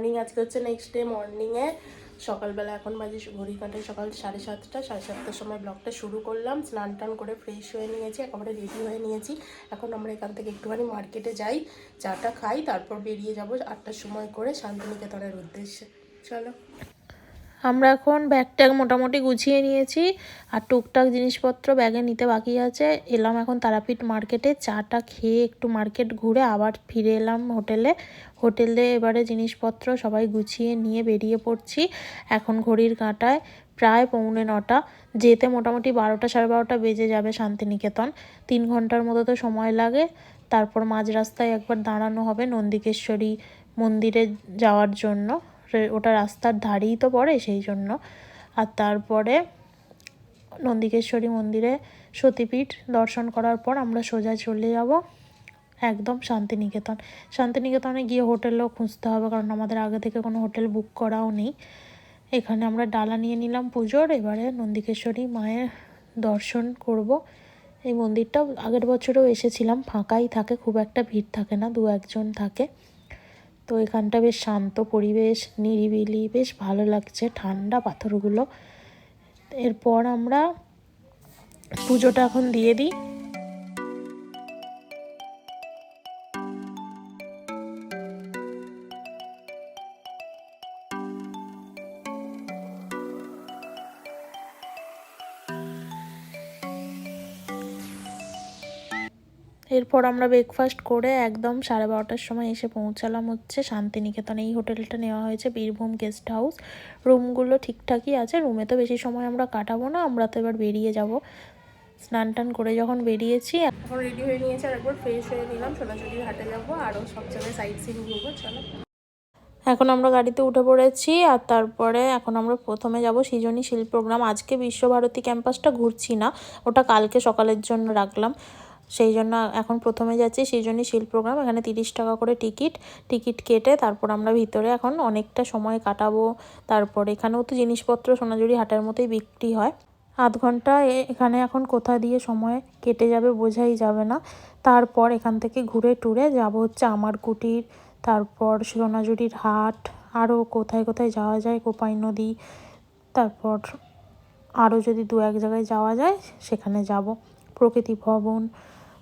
Morning. আজকে হচ্ছে next day মর্নিংয়ে সকালবেলা এখন বাজে ঘড়ি কাঁটায় সকাল 7:30। 7:30টার সময় ব্লগটা শুরু করলাম। স্নান টান করে ফ্রেশ হয়ে নিয়েছি, একেবারে রেডি হয়ে নিয়েছি। এখন আমরা এখান থেকে একটুখানি মার্কেটে যাই, চাটা খাই, তারপর বেরিয়ে যাব 8টার সময় করে শান্তিনিকেতনের উদ্দেশ্যে। চলো। আমরা এখন ব্যাগ ট্যাগ মোটামুটি গুছিয়ে নিয়েছি, আর টুকটাক জিনিসপত্র ব্যাগে নিতে বাকি আছে। এলাম এখন তারাপীঠ মার্কেটে, চাটা খেয়ে একটু মার্কেট ঘুরে আবার ফিরে এলাম হোটেলে এবারে জিনিসপত্র সবাই গুছিয়ে নিয়ে বেরিয়ে পড়ছি। এখন ঘড়ির কাঁটায় প্রায় 8:45। যেতে মোটামুটি 12টা 12:30 বেজে যাবে শান্তিনিকেতন। 3 ঘন্টার মতো তো সময় লাগে। তারপর মাঝ রাস্তায় একবার দাঁড়ানো হবে নন্দিকেশ্বরী মন্দিরে যাওয়ার জন্য, ওটা রাস্তার ধারেই তো পড়ে সেই জন্য। আর তারপরে নন্দিকেশ্বরী মন্দিরে সতীপীঠ দর্শন করার পর আমরা সোজা চলে যাব একদম শান্তিনিকেতনে গিয়ে হোটেলও খুঁজতে হবে, কারণ আমাদের আগে থেকে কোনো হোটেল বুক করাও নেই। এখানে আমরা ডালা নিয়ে নিলাম পুজোর। এবারে নন্দিকেশ্বরী মায়ের দর্শন করব। এই মন্দিরটা আগের বছরেও এসেছিলাম, ফাঁকাই থাকে, খুব একটা ভিড় থাকে না, 2-1 জন থাকে। তো এখানটা বেশ শান্ত পরিবেশ, নিরিবিলি, বেশ ভালো লাগছে, ঠান্ডা পাথরগুলো। এরপর আমরা পুজোটা এখন দিয়ে দিই। এরপর আমরা ব্রেকফাস্ট করে একদম 12:30টার সময় এসে পৌঁছালাম হচ্ছে শান্তিনিকেতন। এই হোটেলটা নেওয়া হয়েছে বীরভূম গেস্ট হাউস। রুমগুলো ঠিকঠাকই আছে, রুমে তো বেশি সময় আমরা কাটাবো না, আমরা তো এবার বেরিয়ে যাব। স্নান টান করে যখন বেরিয়েছি, এখন রেডি হয়ে নিয়েছি, আর একবার ফ্রেশ হয়ে নিলাম। সোনাঝুরির হাটে যাবো, আরও সব জায়গায় সাইট সিন ঘুরবো। চলো। এখন আমরা গাড়িতে উঠে পড়েছি, আর তারপরে এখন আমরা প্রথমে যাব সৃজনী শিল্পগ্রাম। আজকে বিশ্বভারতী ক্যাম্পাসটা ঘুরছি না, ওটা কালকে সকালের জন্য রাখলাম, সেই জন্য এখন প্রথমে যাচ্ছি সৃজনী শিল্পগ্রাম। এখানে 30 টাকা করে টিকিট কেটে তারপর আমরা ভিতরে এখন অনেকটা সময় কাটাবো। তারপর এখানেও তো জিনিসপত্র সোনাঝুরি হাটের মতোই বিক্রি হয়। আধ ঘন্টা এখানে এখন কোথা দিয়ে সময় কেটে যাবে বোঝাই যাবে না। তারপর এখান থেকে ঘুরে টুরে যাব হচ্ছে আমার কুটির, তারপর সোনাঝুরির হাট, আরও কোথায় কোথায় যাওয়া যায়, কোপাই নদী, তারপর আরও যদি 2-1 জায়গায় যাওয়া যায় সেখানে যাব, প্রকৃতি ভবন।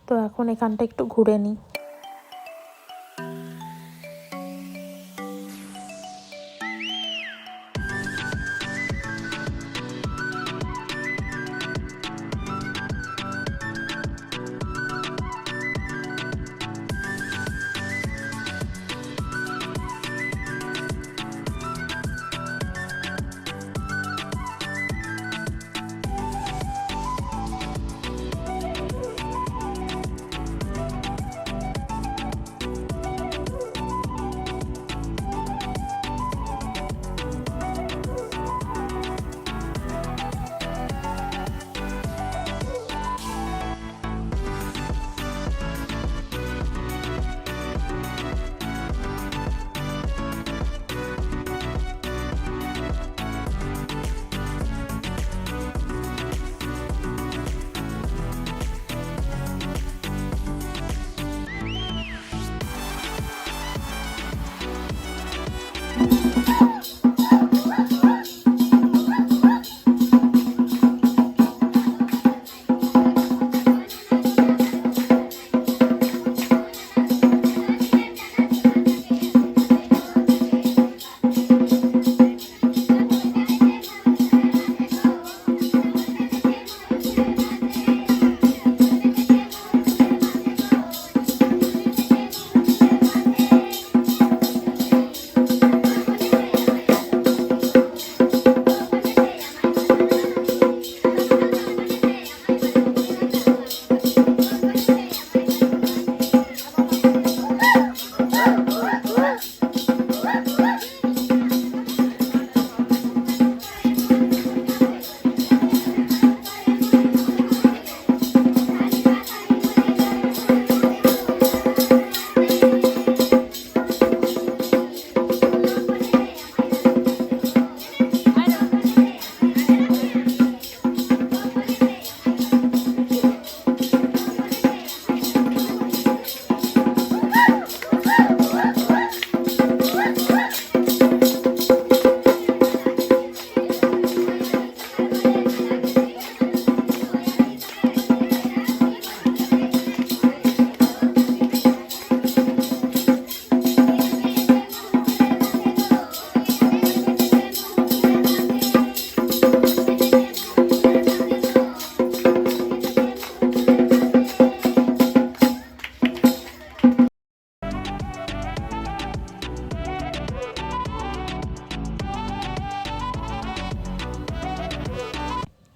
তো এখন এখানটা একটু ঘুরে নিই।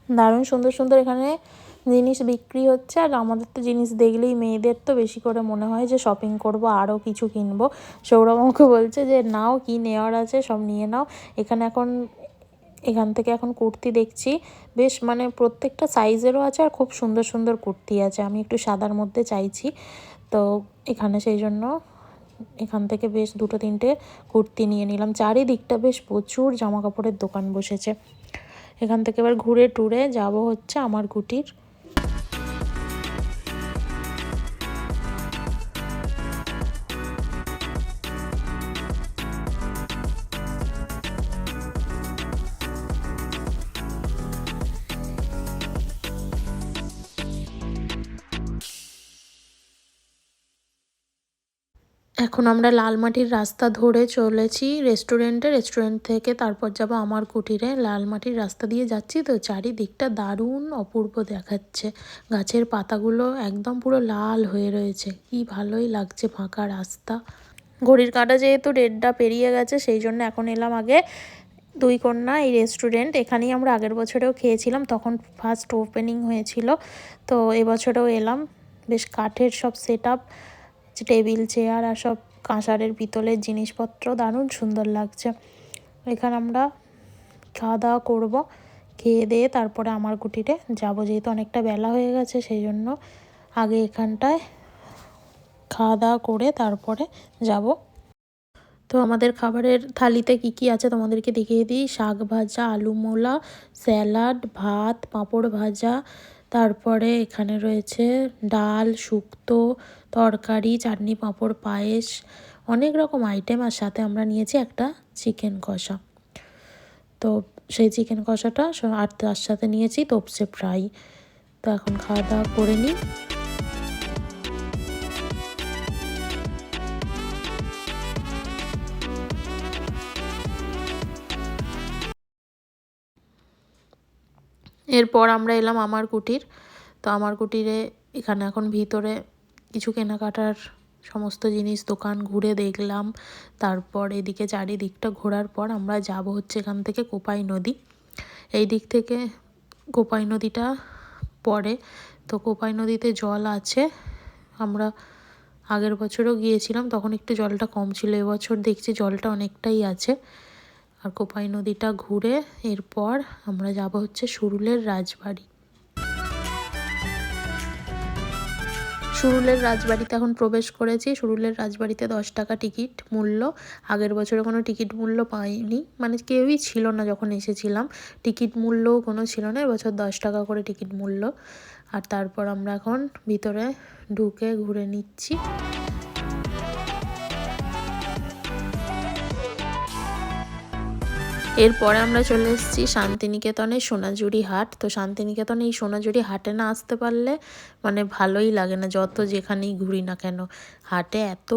দারুণ সুন্দর সুন্দর এখানে জিনিস বিক্রি হচ্ছে। আর আমাদের তো জিনিস দেখলেই মেয়েদের তো বেশি করে মনে হয় যে শপিং করব, আরও কিছু কিনবো। সৌরভ আমাকে বলছে যে নাও, কি নেওয়ার আছে সব নিয়ে নাও। এখান থেকে এখন কুর্তি দেখছি, বেশ মানে প্রত্যেকটা সাইজেরও আছে আর খুব সুন্দর সুন্দর কুর্তি আছে। আমি একটু সাদার মধ্যে চাইছি, তো এখানে সেই জন্য এখান থেকে বেশ 2-3টে কুর্তি নিয়ে নিলাম। চারিদিকটা বেশ প্রচুর জামা কাপড়ের দোকান বসেছে। এখান থেকে এবার ঘুরে টুরে যাব হচ্ছে আমার কুটির। এখন আমরা লালমাটির রাস্তা ধরে চলেছি রেস্টুরেন্ট থেকে তারপর যাব আমার কুটিরে। লালমাটির রাস্তা দিয়ে যাচ্ছি তো চারিদিকটা দারুণ অপূর্ব দেখাচ্ছে। গাছের পাতাগুলো একদম পুরো লাল হয়ে রয়েছে, কি ভালোই লাগছে ফাঁকা রাস্তা। ঘড়ির কাঁটা যেহেতু 1:30 পেরিয়ে গেছে, সেই জন্য এখন এলাম আগে দুই কন্যা এই রেস্টুরেন্ট। এখানেই আমরা আগের বছরেও খেয়েছিলাম, তখন ফার্স্ট ওপেনিং হয়েছিল। তো এবছরেও এলাম। বেশ কাঠের সব সেট আপ, টেবিল চেয়ার আর সব কাঁসারের পিতলের জিনিসপত্র, দারুণ সুন্দর লাগছে। এখানে আমরা খাওয়া দাওয়া করবো, খেয়ে দিয়ে তারপরে আমার কুটিরে যাবো। যেহেতু অনেকটা বেলা হয়ে গেছে, সেই জন্য আগে এখানটায় খাওয়া দাওয়া করে তারপরে যাব। তো আমাদের খাবারের থালিতে কি কি আছে তোমাদেরকে দেখিয়ে দিই। শাক ভাজা, আলু মোলা, স্যালাড, ভাত, পাঁপড় ভাজা, তারপরে এখানে রয়েছে ডাল, শুক্তো, তরকারি, চাটনি, পাঁপড়, পায়েস, অনেক রকম আইটেম। আর সাথে আমরা নিয়েছি একটা চিকেন কষা। তো সেই চিকেন কষাটা আর তার সাথে নিয়েছি তোপসে ফ্রাই। তো এখন খাওয়া দাওয়া করে নিই। এরপর আমরা এলাম আমার কুটির। তো আমার কুটিরে এখানে এখন ভিতরে কিছু কেনাকাটার সমস্ত জিনিস দোকান ঘুরে দেখলাম। তারপর এদিকে চারিদিকটা ঘোরার পর আমরা যাব হচ্ছে এখান থেকে কোপাই নদী। এই দিক থেকে কোপাই নদীটা পড়ে, তো কোপাই নদীতে জল আছে। আমরা আগের বছরও গিয়েছিলাম, তখন একটু জলটা কম ছিল। এবছর দেখছি জলটা অনেকটাই আছে। আর কোপাই নদীটা ঘুরে এরপর আমরা যাব হচ্ছে সুরুলের রাজবাড়ি। সুরুলের রাজবাড়িতে এখন প্রবেশ করেছি। সুরুলের রাজবাড়িতে 10 টাকা টিকিট মূল্য। আগের বছরে কোনো টিকিট মূল্য পাইনি, মানে কেউই ছিল না যখন এসেছিলাম, টিকিট মূল্যও কোনো ছিল না। এবছর 10 টাকা করে টিকিট মূল্য। আর তারপর আমরা এখন ভিতরে ঢুকে ঘুরে নিচ্ছি। এরপরে আমরা চলে এসেছি শান্তিনিকেতনের সোনাঝুরি হাট। তো শান্তিনিকেতনে এই সোনাঝুরি হাটে না আসতে পারলে মানে ভালোই লাগে না, যত যেখানেই ঘুরি না কেন। হাটে এত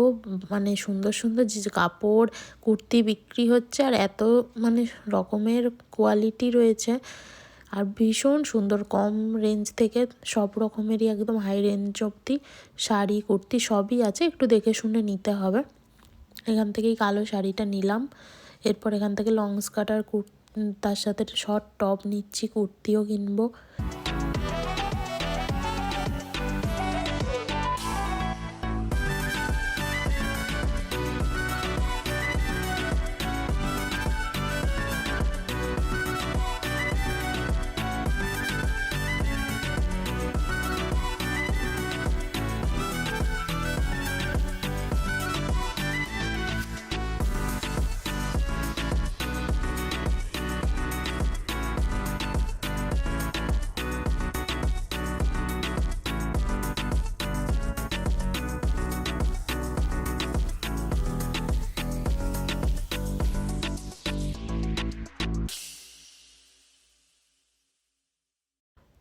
মানে সুন্দর সুন্দর যে কাপড় কুর্তি বিক্রি হচ্ছে, আর এত মানে রকমের কোয়ালিটি রয়েছে, আর ভীষণ সুন্দর। কম রেঞ্জ থেকে সব রকমেরই একদম হাই রেঞ্জ অবধি শাড়ি কুর্তি সবই আছে, একটু দেখে শুনে নিতে হবে। এখান থেকেই কালো শাড়িটা নিলাম। এরপর এখান থেকে লং স্কার্ট আর তার সাথে শর্ট টপ নিচ্ছি, কুর্তিও কিনবো।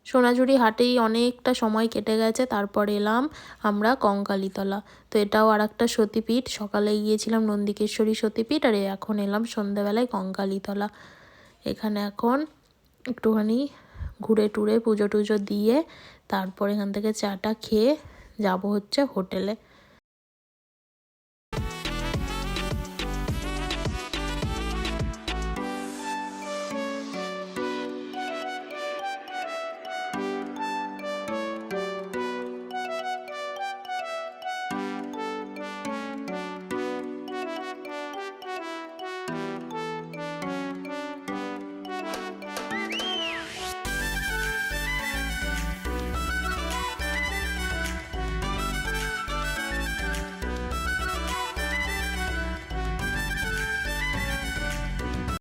সোনাঝুরি হাটেই অনেকটা সময় কেটে গেছে। তারপর এলাম আমরা কঙ্কালীতলা। তো এটাও আর একটা সতীপীঠ। সকালে গিয়েছিলাম নন্দিকেশ্বরী সতীপীঠ, আর এখন এলাম সন্ধ্যাবেলায় কঙ্কালীতলা। এখানে এখন একটুখানি ঘুরে টুরে পুজো টুজো দিয়ে তারপর এখান থেকে চাটা খেয়ে যাব হচ্ছে হোটেলে।